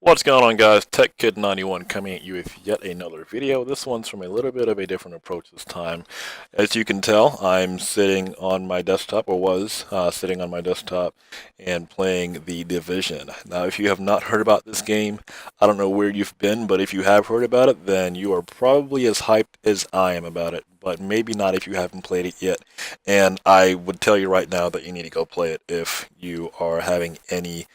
What's going on, guys? TechKid91 coming at you with yet another video. This one's from a little bit of a different approach this time. As you can tell, I'm sitting on my desktop, or was sitting on my desktop, and playing The Division. Now, if you have not heard about this game, I don't know where you've been, but if you have heard about it, then you are probably as hyped as I am about it. But maybe not if you haven't played it yet. And I would tell you right now that you need to go play it if you are having any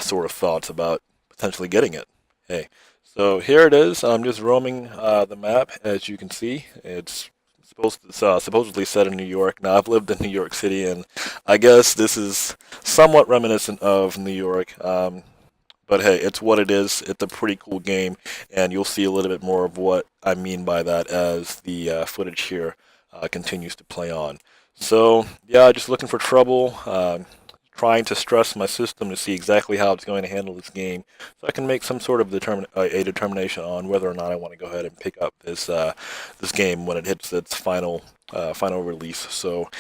sort of thoughts about potentially getting it. Hey, so here it is. I'm just roaming the map. As you can see, it's supposedly set in New York. Now, I've lived in New York City, and I guess this is somewhat reminiscent of New York. But hey, it's what it is. It's a pretty cool game, and you'll see a little bit more of what I mean by that as the footage here continues to play on. So, yeah, just looking for trouble. Trying to stress my system to see exactly how it's going to handle this game, so I can make some sort of a determination on whether or not I want to go ahead and pick up this game when it hits its final release. So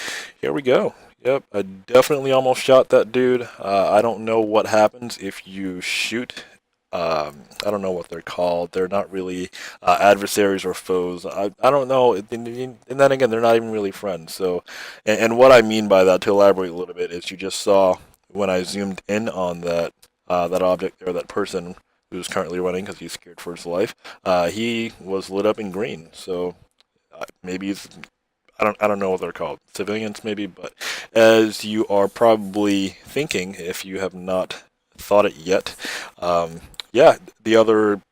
here we go. Yep, I definitely almost shot that dude. I don't know what happens if you shoot. I don't know what they're called. They're not really adversaries or foes. I don't know. And then again, they're not even really friends. So, and what I mean by that, to elaborate a little bit, is you just saw when I zoomed in on that object there, that person who's currently running because he's scared for his life. He was lit up in green. So maybe he's I don't know what they're called, civilians maybe, but as you are probably thinking, if you have not thought it yet, yeah, the other,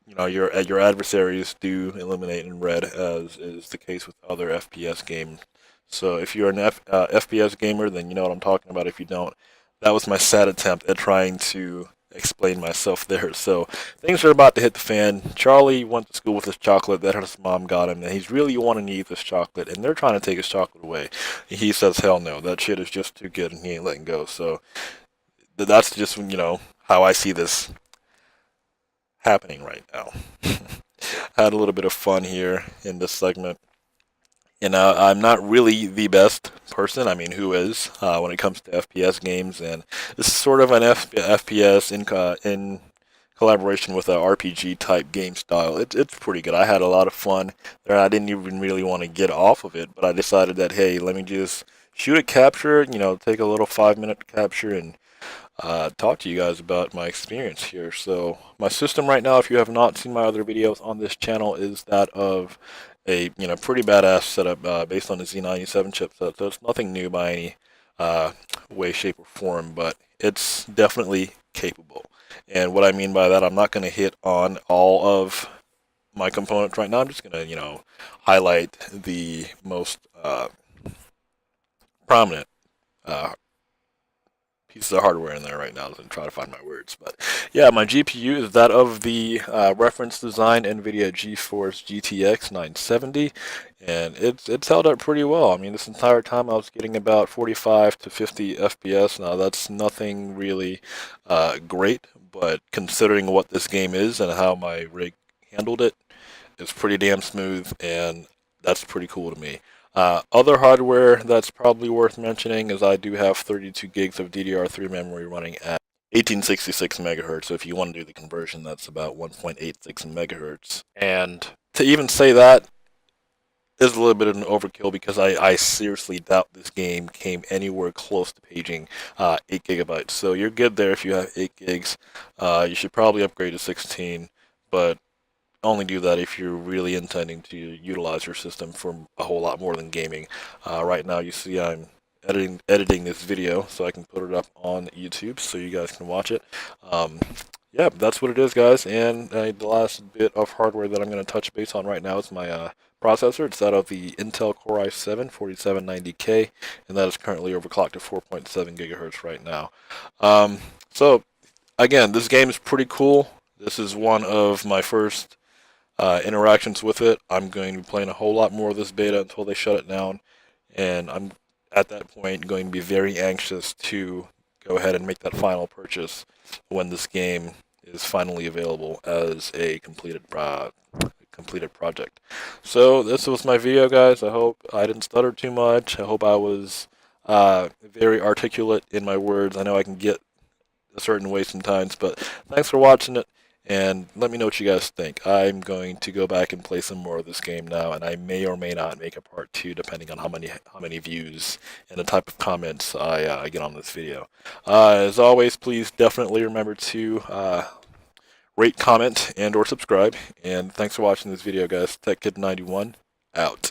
your adversaries do eliminate in red, as is the case with other FPS games. So if you're an FPS gamer, then you know what I'm talking about. If you don't, that was my sad attempt at trying to explain myself there. So things are about to hit the fan. Charlie went to school with his chocolate that his mom got him, and he's really wanting to eat this chocolate, and they're trying to take his chocolate away. He says, "Hell no, that shit is just too good," and he ain't letting go. So that's just how I see this happening right now. Had a little bit of fun here in this segment. I'm not really the best person. I mean, who is when it comes to FPS games? And this is sort of an FPS in collaboration with a RPG type game style. It's pretty good. I had a lot of fun there. I didn't even really want to get off of it, but I decided that, hey, let me just shoot a capture. Take a little 5 minute capture and talk to you guys about my experience here. So my system right now, if you have not seen my other videos on this channel, is that of a pretty badass setup based on the Z97 chipset. So it's nothing new by any way, shape, or form, but it's definitely capable. And what I mean by that, I'm not going to hit on all of my components right now. I'm just going to highlight the most prominent uh, pieces of hardware in there right now and try to find my words. But yeah, my GPU is that of the reference design NVIDIA GeForce GTX 970, and it's held up pretty well. I mean, this entire time I was getting about 45 to 50 FPS. Now that's nothing really great, but considering what this game is and how my rig handled it, it's pretty damn smooth, and that's pretty cool to me. Other hardware that's probably worth mentioning is I do have 32 gigs of DDR3 memory running at 1866 megahertz. So if you want to do the conversion, that's about 1.86 megahertz. And to even say that is a little bit of an overkill because I seriously doubt this game came anywhere close to paging 8 gigabytes. So you're good there if you have 8 gigs. You should probably upgrade to 16, but only do that if you're really intending to utilize your system for a whole lot more than gaming. Right now, you see I'm editing this video so I can put it up on YouTube so you guys can watch it. Yeah, that's what it is, guys. And the last bit of hardware that I'm going to touch base on right now is my processor. It's that of the Intel Core i7 4790K, and that is currently overclocked to 4.7 gigahertz right now. So again, this game is pretty cool. This is one of my first interactions with it. I'm going to be playing a whole lot more of this beta until they shut it down, and I'm at that point going to be very anxious to go ahead and make that final purchase when this game is finally available as a completed project. So this was my video, guys. I hope I didn't stutter too much. I hope I was very articulate in my words. I know I can get a certain way sometimes. But thanks for watching it, and let me know what you guys think. I'm going to go back and play some more of this game now, and I may or may not make a part 2 depending on how many views and the type of comments I get on this video. As always, please definitely remember to rate, comment, and or subscribe. And thanks for watching this video, guys. TechKid91 out.